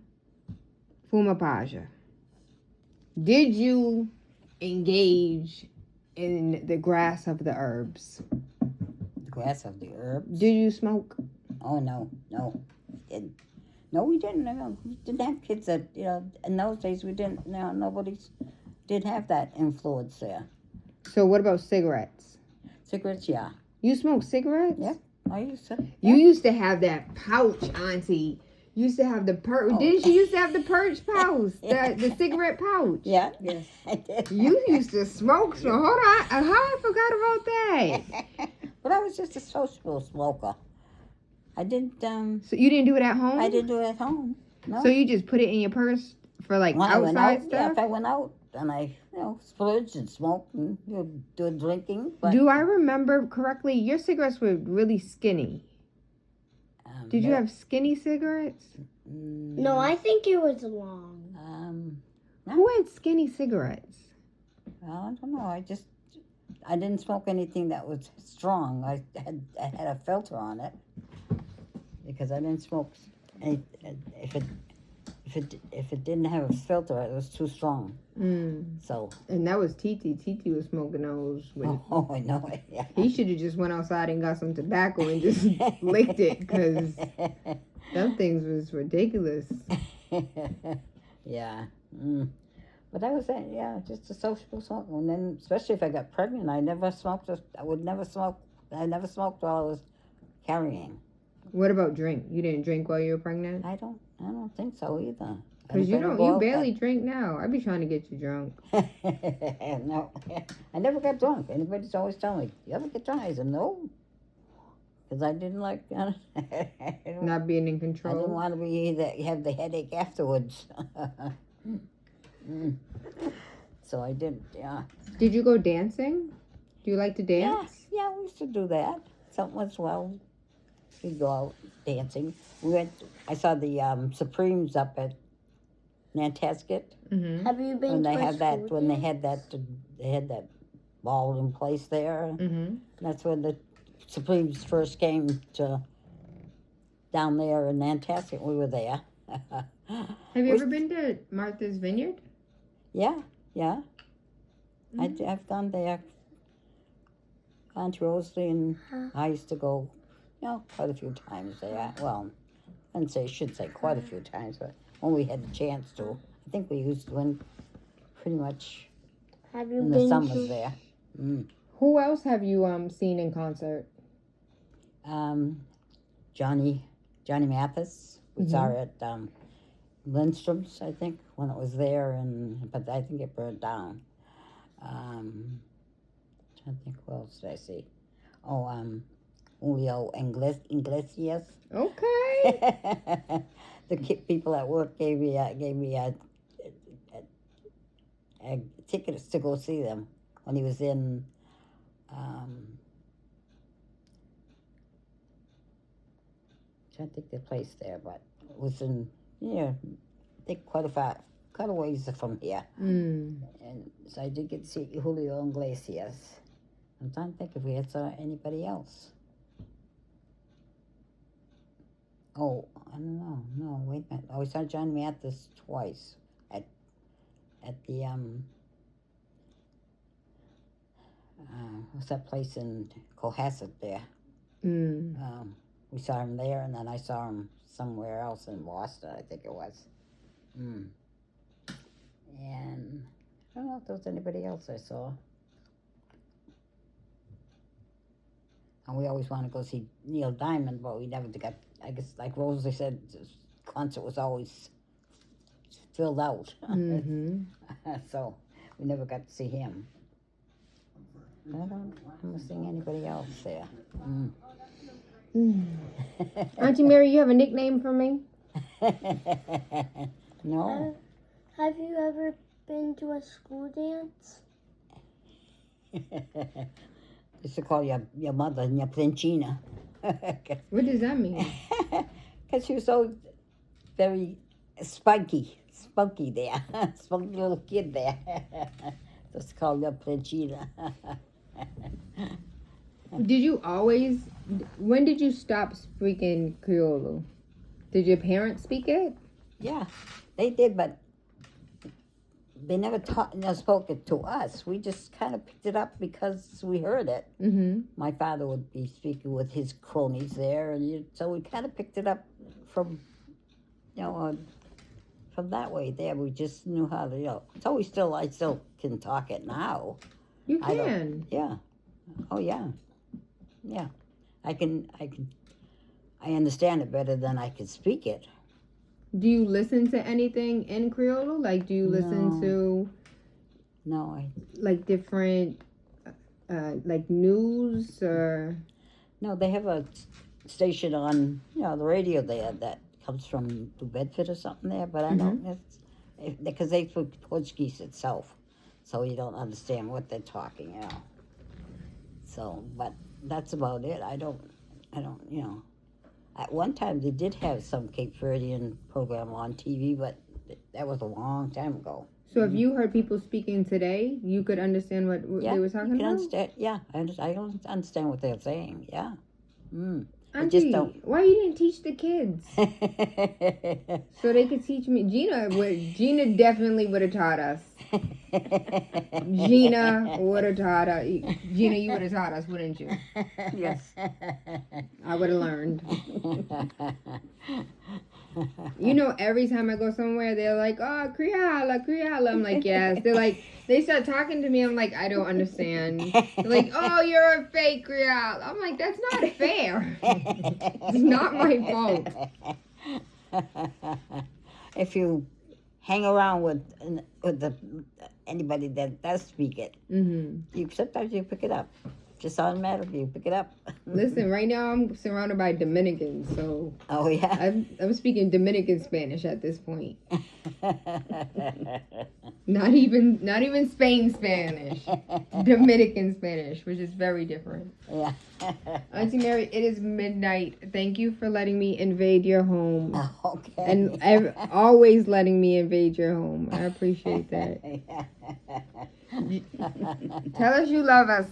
Fumapaja, did you engage in the grass of the herbs? The grass of the herbs. Did you smoke? Oh no, didn't. No, we didn't. No, we didn't have kids that in those days we didn't. No, nobody did have that influence there. So what about cigarettes? Cigarettes, yeah. You smoke cigarettes? Yep. I used to. You used to have that pouch, Auntie. You used to have the perch. Oh. Didn't you used to have the perch pouch? The cigarette pouch? Yeah. Yes. I did. You used to smoke, so hold on. How I forgot about that? But I was just a social smoker. I didn't. So you didn't do it at home? I didn't do it at home. No. So you just put it in your purse for like When I went outside out, yeah, stuff? if I went out and I, splurged and smoked and do drinking. But, Do I remember correctly? Your cigarettes were really skinny. Did you have skinny cigarettes? No, I think it was long. Who had skinny cigarettes? Well, I don't know. I didn't smoke anything that was strong. I had a filter on it because I didn't smoke. If it didn't have a filter, it was too strong. So. And that was Titi. Titi was smoking those. Oh, I know it. Yeah. He should have just went outside and got some tobacco and just licked it, because them things was ridiculous. Yeah. But I was just a social smoker. And then, especially if I got pregnant, I never smoked. I would never smoke. I never smoked while I was carrying. What about drink? You didn't drink while you were pregnant? I don't think so either. Because you barely drink now. I be trying to get you drunk. No, I never got drunk. Anybody's always telling me, "You ever get drunk?" I said, "No," because I didn't like Not being in I didn't control. want to have the headache afterwards. So I didn't. Yeah. Did you go dancing? Do you like to dance? Yeah, we used to do that. Something as well. We'd go out dancing. I saw the Supremes up at Nantasket. Mm-hmm. Have you been When to they a had that, school when they dance? had that ball in place there. Mm-hmm. That's when the Supremes first came to down there in Nantasket. We were there. Have you ever been to Martha's Vineyard? Yeah. Mm-hmm. I've gone there. Gone to Rosalie, and I used to go, quite a few times there. Well, I should say quite a few times, but when we had the chance to. I think we used to win pretty much Have you in the been summers to? there. Who else have you seen in concert? Johnny Mathis. We saw her at Lindstrom's, I think, when it was there, but I think it burned down. Trying to think, what else did I see? Oh, Julio Iglesias. Okay. The people at work gave me tickets to go see them when he was in. Trying to think the place there, but it was in I think quite a ways from here. And so I did get to see Julio Iglesias. I'm trying to think if we had saw anybody else. Oh, I don't know. No, wait a minute. Oh, we saw John Mathis twice at the what's that place in Cohasset there? We saw him there, and then I saw him somewhere else in Boston, I think it was. And I don't know if there was anybody else I saw. And we always want to go see Neil Diamond, but we never got, I guess, like Rosalie said, the concert was always filled out. So we never got to see him. I don't remember seeing anybody else there. Auntie Mary, you have a nickname for me? No. Have you ever been to a school dance? Used to call your mother your Planchina. What does that mean? Because she was so very spunky there. Spunky little kid there. Just called her Planchina. Did you always? When did you stop speaking Creole? Did your parents speak it? Yeah, they did, but they never spoke it to us. We just kind of picked it up because we heard it. Mm-hmm. My father would be speaking with his cronies there, and so we kind of picked it up from, from that way there. We just knew how to, So I still can talk it now. You I don't- can. Yeah. Oh yeah. Yeah. I understand it better than I can speak it. Do you listen to anything in Creole? Like, do you listen No. to No, like different, like news or? No, they have a station on, the radio there that comes from New Bedford or something there, but I don't, because they speak Portuguese itself, so you don't understand what they're talking, So, but that's about it. I don't, At one time they did have some Cape Verdean program on TV, but that was a long time ago. So if you heard people speaking today, you could understand what they were talking you can about? understand. Yeah, I don't understand what they're saying. Yeah. Auntie, just don't. why you didn't teach the kids so they could teach me? Gina definitely would have taught us. Gina would have taught us. Gina, you would have taught us, wouldn't you? Yes. I would have learned. Every time I go somewhere, they're like, "Oh, Creole." I'm like, yes. They're like, they start talking to me. I'm like, I don't understand. They're like, "Oh, you're a fake Creole." I'm like, that's not fair. It's not my fault. If you hang around with anybody that does speak it, sometimes you pick it up. Just automatically you pick it up. Listen, right now I'm surrounded by Dominicans, so Oh yeah. I'm speaking Dominican Spanish at this point. Not even Spain Spanish. Dominican Spanish, which is very different. Yeah. Auntie Mary, it is midnight. Thank you for letting me invade your home. Okay. And always letting me invade your home. I appreciate that. Tell us you love us.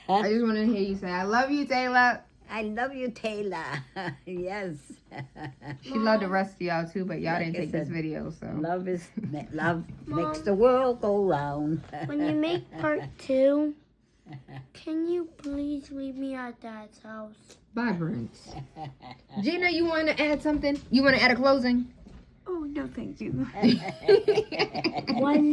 I just want to hear you say, "I love you, Taylor." I love you, Taylor. Yes. She loved the rest of y'all too, but y'all Like didn't I take this said, video, so. Love makes Mom. the world go round. When you make part 2, can you please leave me at Dad's house? Bye, Prince. Gina, you want to add something? You want to add a closing? Oh, no, thank you. One